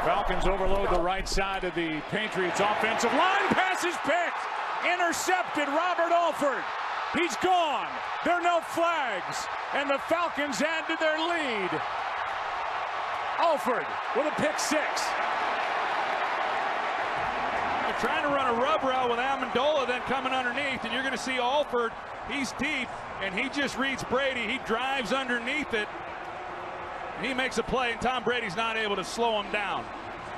Falcons overload the right side of the Patriots offensive line. Pass is picked. Intercepted. Robert Alford. He's gone. There are no flags. And the Falcons add to their lead. Alford with a pick six. They're trying to run a rub route with Amendola, then coming underneath, and you're going to see Alford. He's deep, and he just reads Brady. He drives underneath it. He makes a play, and Tom Brady's not able to slow him down.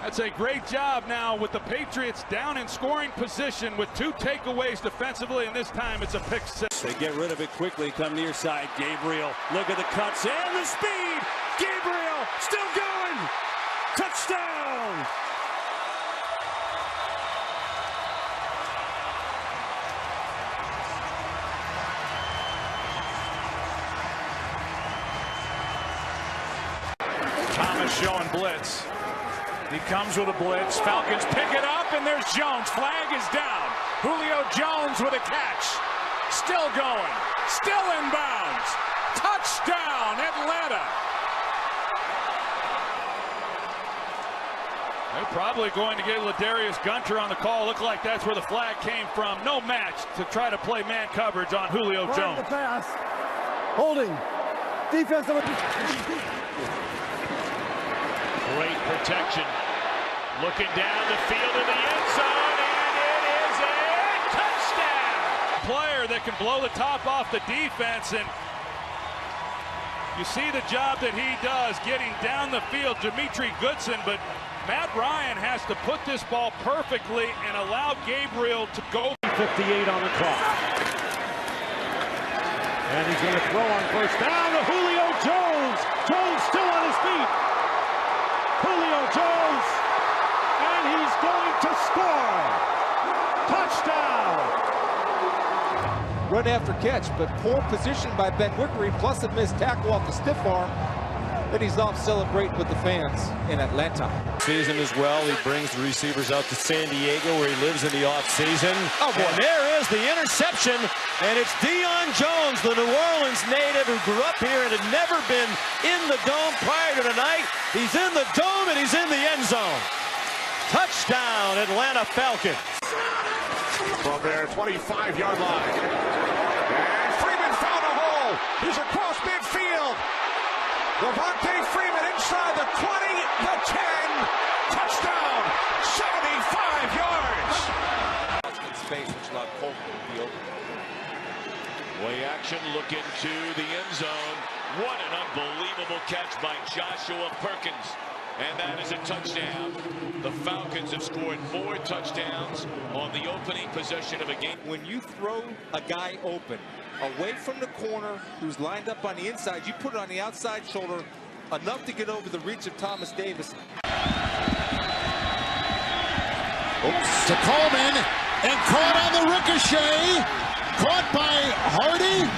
That's a great job now with the Patriots down in scoring position with 2 takeaways defensively, and this time it's a pick six. They get rid of it quickly, come near side. Gabriel, look at the cuts and the speed. Gabriel still going. Touchdown. Thomas showing blitz. He comes with a blitz. Falcons pick it up, and there's Jones. Flag is down. Julio Jones with a catch. Still going. Still inbounds. Touchdown, Atlanta. They're probably going to get Ladarius Gunter on the call. Look like that's where the flag came from. No match to try to play man coverage on Julio Jones. The pass. Holding. Defensive. Great protection. Looking down the field in the end zone, and it is a touchdown. Player that can blow the top off the defense, and you see the job that he does getting down the field, Dimitri Goodson, but Matt Ryan has to put this ball perfectly and allow Gabriel to go. 58 on the clock. And he's going to throw on first down to Julio Jones. Jones still on his feet. Julio Jones, and he's going to score. Touchdown. Run after catch, but poor position by Ben Wickery, plus a missed tackle off the stiff arm. Then he's off celebrating with the fans in Atlanta. Season as well. He brings the receivers out to San Diego where he lives in the offseason. Oh, boy. And there is the interception, and it's Deion Jones, the New Orleans native who grew up here and had never been in the dome prior to tonight. He's in the dome, and he's in the end zone. Touchdown, Atlanta Falcons. From their 25-yard line. And Freeman found a hole. He's across midfield. Devontae Freeman inside the 20, the 10. Touchdown, 75 yards. In space, which allowed Colton to be open. Play action, look into the end zone. What an unbelievable catch by Joshua Perkins. And that is a touchdown. The Falcons have scored more touchdowns on the opening possession of a game. When you throw a guy open, away from the corner, who's lined up on the inside, you put it on the outside shoulder, enough to get over the reach of Thomas Davis. Oops. To Coleman, and caught on the ricochet. Caught by Hardy.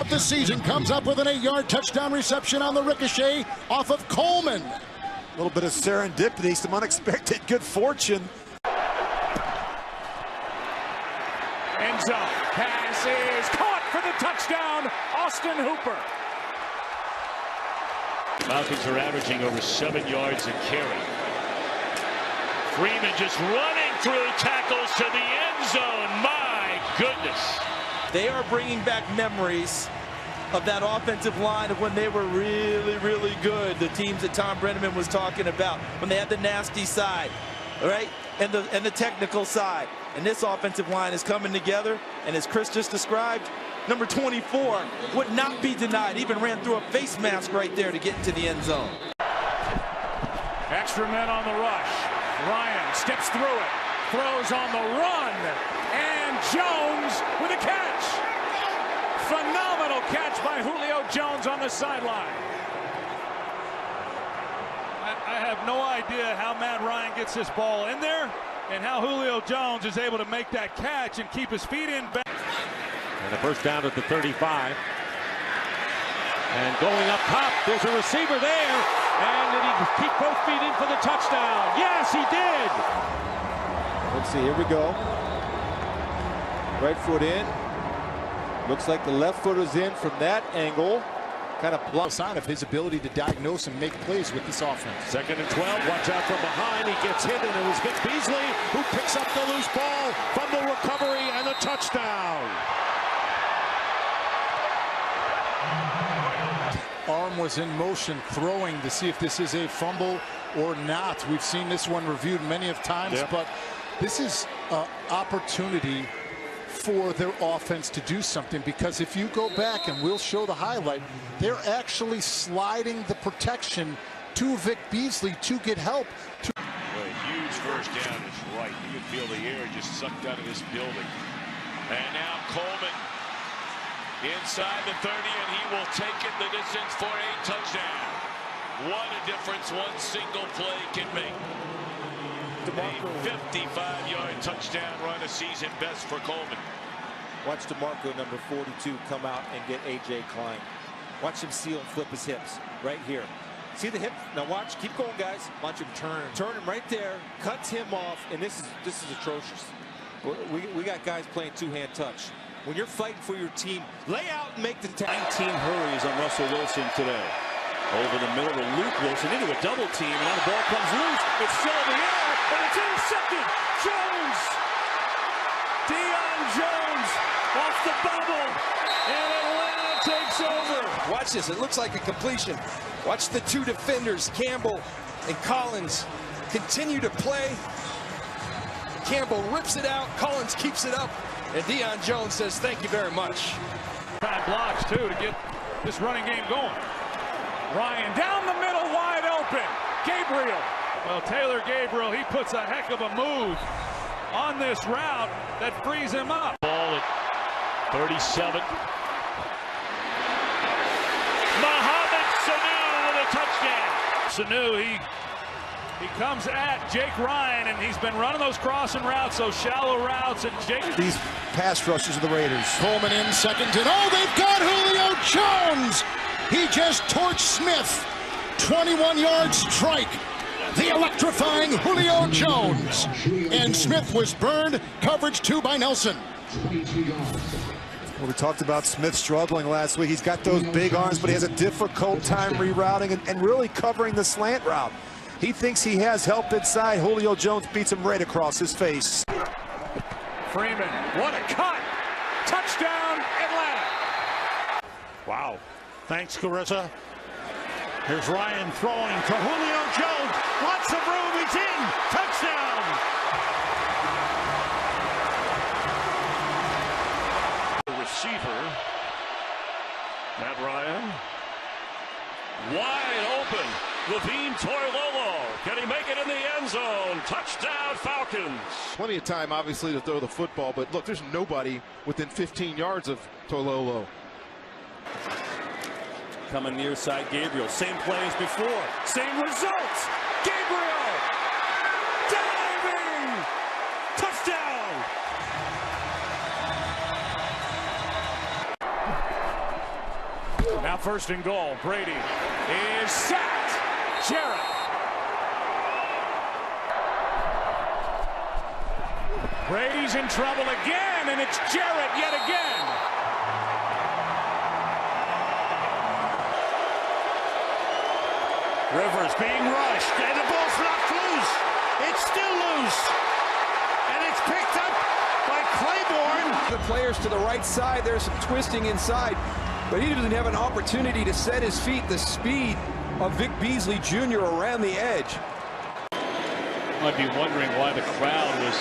This season comes up with an 8-yard touchdown reception on the ricochet off of Coleman. A little bit of serendipity, some unexpected good fortune. End zone. Pass is caught for the touchdown. Austin Hooper. Falcons are averaging over 7 yards a carry. Freeman just running through tackles to the end zone. My goodness. They are bringing back memories of that offensive line of when they were really, really good. The teams that Tom Brenneman was talking about, when they had the nasty side, all right, and the technical side. And this offensive line is coming together, and as Chris just described, number 24 would not be denied. Even ran through a face mask right there to get into the end zone. Extra men on the rush. Ryan steps through it, throws on the run, and Jones with a catch. Phenomenal catch by Julio Jones on the sideline. I have no idea how Matt Ryan gets this ball in there and how Julio Jones is able to make that catch and keep his feet in back. And the first down at the 35. And going up top, there's a receiver there. And did he keep both feet in for the touchdown? Yes, he did. Let's see, here we go. Right foot in. Looks like the left foot is in from that angle. kind of blunt sign of his ability to diagnose and make plays with this offense. 2nd and 12. Watch out from behind. He gets hit, and it was Vic Beasley who picks up the loose ball, fumble recovery, and the touchdown. Arm was in motion, throwing to see if this is a fumble or not. We've seen this one reviewed many of times, but this is an opportunity for their offense to do something, because if you go back, and we'll show the highlight, they're actually sliding the protection to Vic Beasley to get help. A huge first down is right. You can feel the air just sucked out of this building. And now Coleman inside the 30, and he will take it the distance for a touchdown. What a difference one single play can make. A 55-yard touchdown run, a season best for Coleman. Watch DeMarco, number 42, come out and get A.J. Klein. Watch him seal and flip his hips right here. See the hip? Now watch, keep going, guys. Watch him turn. Turn him right there, cuts him off, and this is atrocious. We got guys playing two-hand touch. When you're fighting for your team, lay out and make the tackle. 19 hurries on Russell Wilson today. Over the middle to Luke Wilson into a double team, and now the ball comes loose. It's still in the air, and it's intercepted. Jones! Deion Jones off the bubble, and Atlanta takes over. Watch this. It looks like a completion. Watch the two defenders, Campbell and Collins, continue to play. Campbell rips it out. Collins keeps it up, and Deion Jones says, "Thank you very much." Bad blocks, too, to get this running game going. Ryan down the middle, wide open. Gabriel. Well, Taylor Gabriel, he puts a heck of a move on this route that frees him up. Ball at 37. Mohamed Sanu with a touchdown. Sanu, he comes at Jake Ryan, and he's been running those crossing routes, those shallow routes, and Jake. These pass rushers of the Raiders. Coleman in 2nd and oh, they've got Julio Jones. He just torched Smith. 21-yard strike. The electrifying Julio Jones. And Smith was burned. Coverage 2 by Nelson. Well, we talked about Smith struggling last week. He's got those big arms, but he has a difficult time rerouting and really covering the slant route. He thinks he has help inside. Julio Jones beats him right across his face. Freeman, what a cut. Touchdown, Atlanta. Wow. Thanks, Carissa. Here's Ryan throwing to Julio Jones. Lots of room. He's in. Touchdown. The receiver, Matt Ryan. Wide open. Levine Toilolo. Can he make it in the end zone? Touchdown, Falcons. Plenty of time, obviously, to throw the football, but look, there's nobody within 15 yards of Toilolo. Coming near side, Gabriel. Same play as before. Same results. Gabriel diving. Touchdown. Now 1st and goal. Brady is sacked. Jarrett. Brady's in trouble again, and it's Jarrett yet again. Rivers being rushed, and the ball's knocked loose. It's still loose, and it's picked up by Claiborne. The players to the right side, there's some twisting inside, but he doesn't have an opportunity to set his feet. The speed of Vic Beasley Jr. around the edge. Might be wondering why the crowd was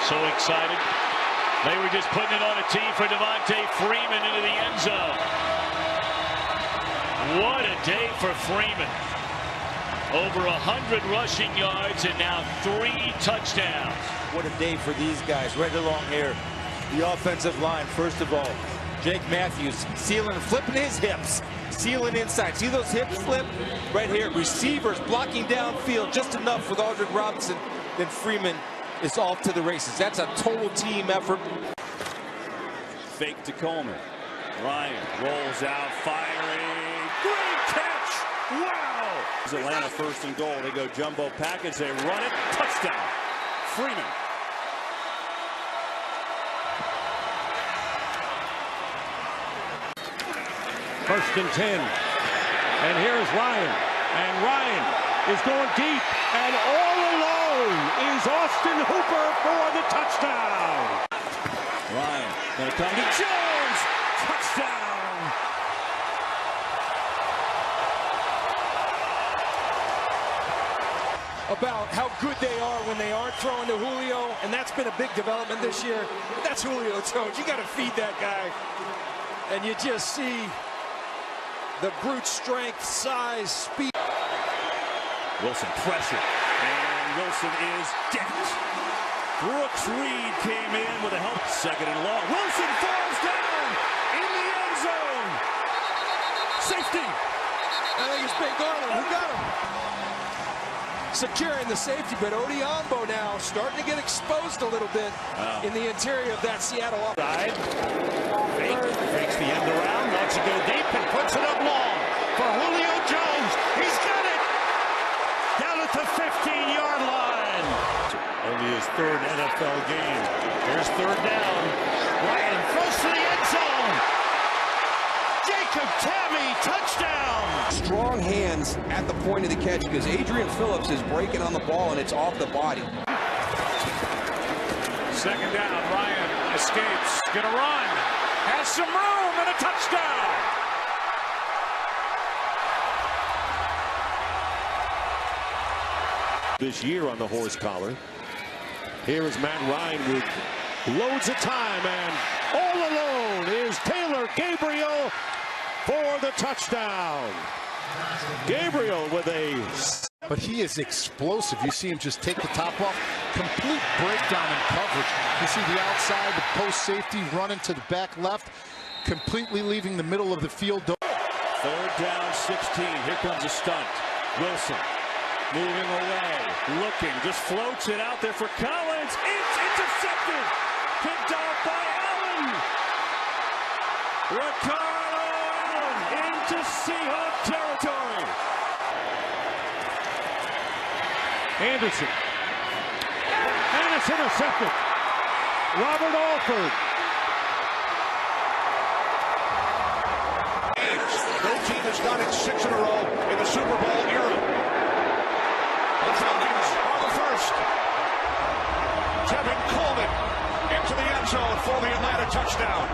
so excited. They were just putting it on a tee for Devontae Freeman into the end zone. What a day for Freeman. Over 100 rushing yards and now 3 touchdowns. What a day for these guys right along here. The offensive line, first of all. Jake Matthews sealing and flipping his hips. Sealing inside. See those hips flip? Right here. Receivers blocking downfield just enough with Aldrick Robinson. Then Freeman is off to the races. That's a total team effort. Fake to Coleman. Ryan rolls out, firing. Great catch! Wow! Atlanta 1st and goal. They go jumbo package. They run it. Touchdown. Freeman. First and 10. And here's Ryan. And Ryan is going deep. And all alone is Austin Hooper for the touchdown. Ryan going to come to Jones. Touchdown. About how good they are when they aren't throwing to Julio, and that's been a big development this year. That's Julio Jones. You got to feed that guy. And you just see the brute strength, size, speed. Wilson pressure, and Wilson is decked. Brooks Reed came in with a help. Second and long. Wilson falls down in the end zone. Safety. I think it's Ben Garland who got him. Securing the safety, but Odiombo now starting to get exposed a little bit in the interior of that Seattle offense. Fakes the end around, lets it go deep, and puts it up long for Julio Jones. He's got it! Down at the 15-yard line. Only his third NFL game. Here's third down. Ryan throws to the end zone. Jacob Tammy, touchdown! Strong hands at the point of the catch because Adrian Phillips is breaking on the ball and it's off the body. Second down, Ryan escapes, gonna run, has some room and a touchdown. This year on the horse collar. Here is Matt Ryan with loads of time, and all alone is Taylor Gabriel for the touchdown. Gabriel with a... But he is explosive. You see him just take the top off. Complete breakdown in coverage. You see the outside, the post safety running to the back left, completely leaving the middle of the field. Third down, 16. Here comes a stunt. Wilson moving away, looking, just floats it out there for Collins. It's intercepted. Picked off by Allen. Ricardo Allen into Seahawk territory. Anderson. And it's intercepted. Robert Alford. No team has done it 6 in a row in the Super Bowl era. The Falcons are the first. Tevin Coleman into the end zone for the Atlanta touchdown.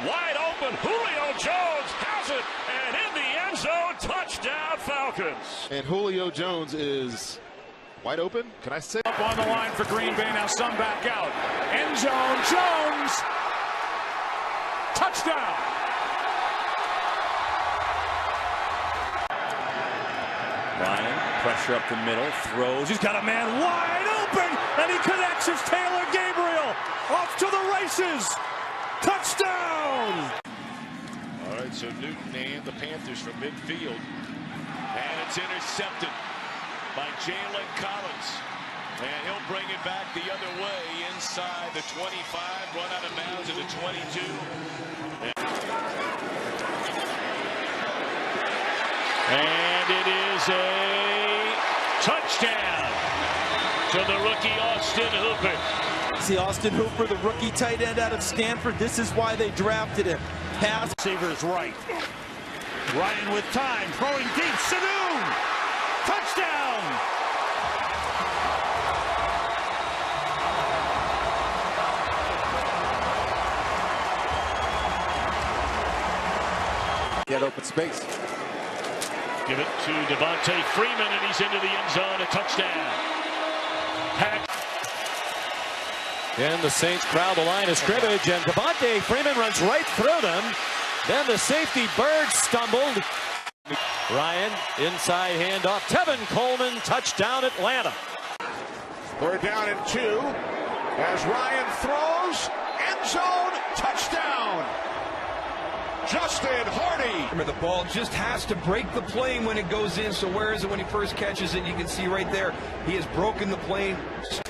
Wide open, Julio Jones has it, and in the end zone, touchdown Falcons. And Julio Jones is wide open. Can I say? Up on the line for Green Bay, now some back out. End zone, Jones. Touchdown. Ryan, pressure up the middle, throws. He's got a man wide open, and he connects. It's Taylor Gabriel off to the races. Touchdown! All right, so Newton and the Panthers from midfield. And it's intercepted by Jalen Collins. And he'll bring it back the other way inside the 25, run out of bounds at the 22. And it is a touchdown to the rookie Austin Hooper. See Austin Hooper, the rookie tight end out of Stanford. This is why they drafted him. Pass. Receivers right. Ryan with time, throwing deep. Sanu! Touchdown! Get open space. Give it to Devontae Freeman, and he's into the end zone. A touchdown. And the Saints crowd the line of scrimmage, and Devontae Freeman runs right through them. Then the safety Bird stumbled. Ryan, inside handoff. Tevin Coleman, touchdown Atlanta. Third down and 2 as Ryan throws, end zone, touchdown. Justin Hardy. The ball just has to break the plane when it goes in. So where is it when he first catches it? You can see right there, he has broken the plane.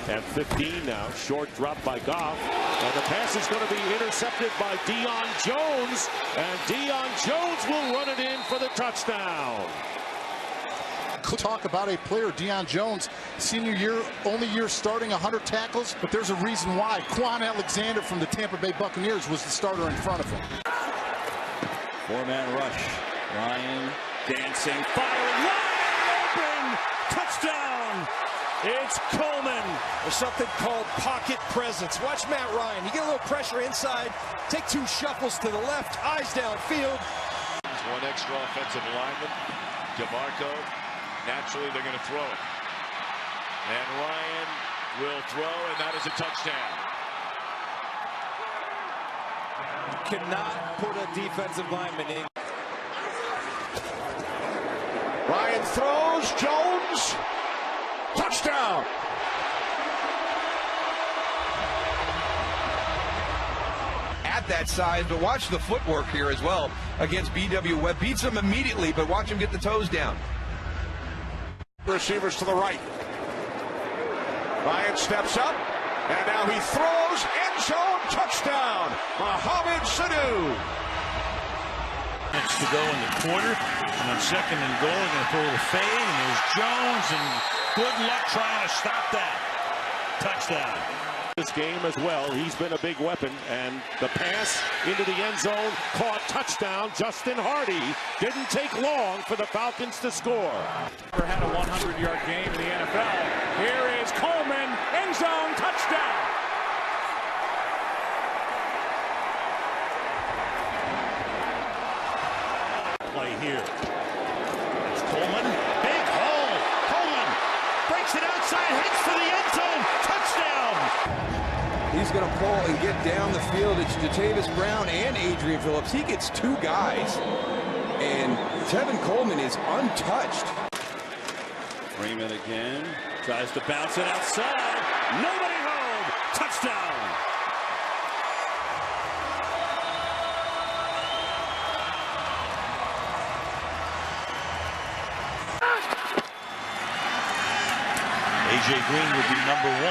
At 15 now, short drop by Goff. And the pass is going to be intercepted by Deion Jones. And Deion Jones will run it in for the touchdown. Talk about a player, Deion Jones, senior year, only year starting 100 tackles, but there's a reason why. Quan Alexander from the Tampa Bay Buccaneers was the starter in front of him. Four-man rush. Ryan dancing, firing, wide open, touchdown. It's Coleman. There's something called pocket presence. Watch Matt Ryan. You get a little pressure inside, take 2 shuffles to the left, eyes downfield. One extra offensive lineman, DeMarco. Naturally, they're going to throw it. And Ryan will throw, and that is a touchdown. You cannot put a defensive lineman in. Ryan throws, Jones, touchdown. At that size, but watch the footwork here as well against B.W. Webb. Beats him immediately, but watch him get the toes down. Receivers to the right. Ryan steps up, and now he throws, end zone, touchdown, Mohamed Sanu. To go in the quarter, and on second and goal, they're going to throw a fade, and there's Jones, and good luck trying to stop that. Touchdown. This game as well, he's been a big weapon, and the pass into the end zone, caught, touchdown. Justin Hardy didn't take long for the Falcons to score. Never had a 100-yard game in the NFL. Here is Coleman, end zone, touchdown. Play here. It's Coleman. Big hole. Coleman breaks it outside, hits for the end zone. Touchdown. He's going to pull and get down the field. It's Jatavis Brown and Adrian Phillips. He gets 2 guys, and Tevin Coleman is untouched. Freeman again. Tries to bounce it outside. Nobody home. Touchdown. A.J. Green would be number 1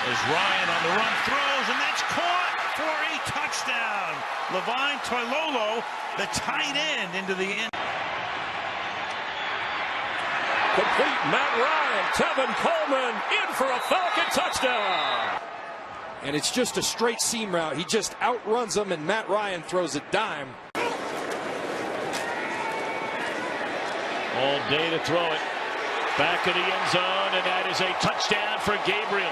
as Ryan on the run throws, and that's caught for a touchdown. Levine Toilolo, the tight end, into the end. Complete Matt Ryan, Tevin Coleman in for a Falcon touchdown. And it's just a straight seam route. He just outruns them, and Matt Ryan throws a dime. All day to throw it. Back of the end zone, and that is a touchdown for Gabriel.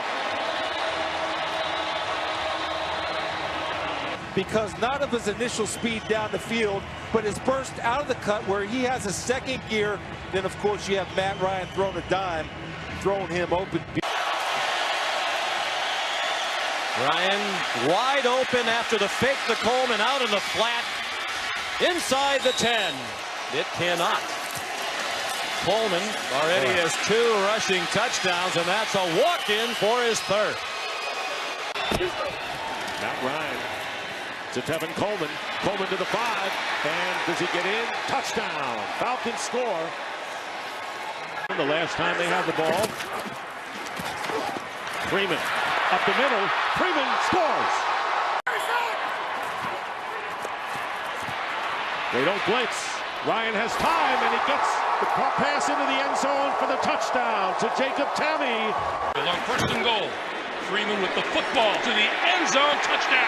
Because not of his initial speed down the field, but his burst out of the cut where he has a second gear. Then, of course, you have Matt Ryan throwing a dime, throwing him open. Ryan wide open after the fake to Coleman out in the flat. Inside the 10. It cannot. Coleman already has 2 rushing touchdowns, and that's a walk-in for his 3rd. Matt Ryan to Tevin Coleman. Coleman to the 5, and does he get in? Touchdown. Falcons score. The last time they had the ball. Freeman up the middle. Freeman scores. They don't blitz. Ryan has time, and he gets the pass into the end zone for the touchdown to Jacob Tamme. On 1st and goal, Freeman with the football to the end zone, touchdown.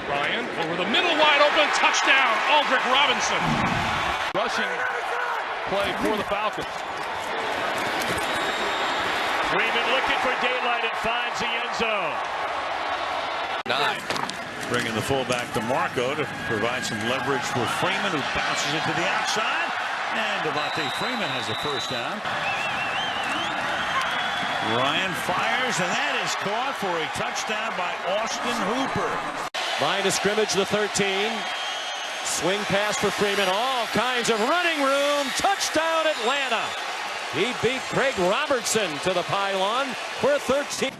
Ryan over the middle, wide open, touchdown, Aldrick Robinson. Rushing play for the Falcons. Freeman looking for daylight and finds the end zone. 9. Bringing the fullback DeMarco to provide some leverage for Freeman, who bounces it to the outside. And Devontae Freeman has a 1st down. Ryan fires, and that is caught for a touchdown by Austin Hooper. Line of scrimmage, the 13. Swing pass for Freeman. All kinds of running room. Touchdown, Atlanta. He beat Craig Robertson to the pylon for a 13.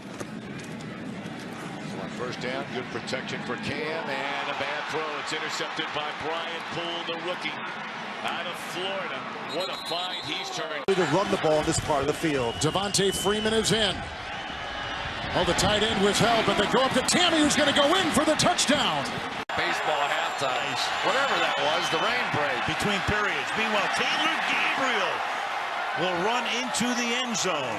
1st down, good protection for Cam, and a bad throw. It's intercepted by Brian Poole, the rookie out of Florida. What a find he's turned. To run the ball in this part of the field. Devontae Freeman is in. Oh, the tight end was held, but they go up to Tamme, who's going to go in for the touchdown. Baseball halftime. Whatever that was, the rain break between periods. Meanwhile, Taylor Gabriel will run into the end zone.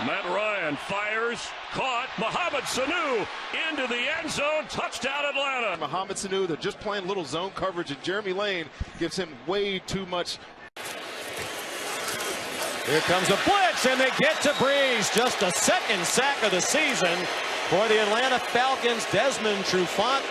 Matt Ryan fires, caught. Mohamed Sanu into the end zone. Touchdown, Atlanta. Mohamed Sanu, they're just playing little zone coverage, and Jeremy Lane gives him way too much. Here comes a blitz, and they get to Breeze. Just a second sack of the season for the Atlanta Falcons. Desmond Trufant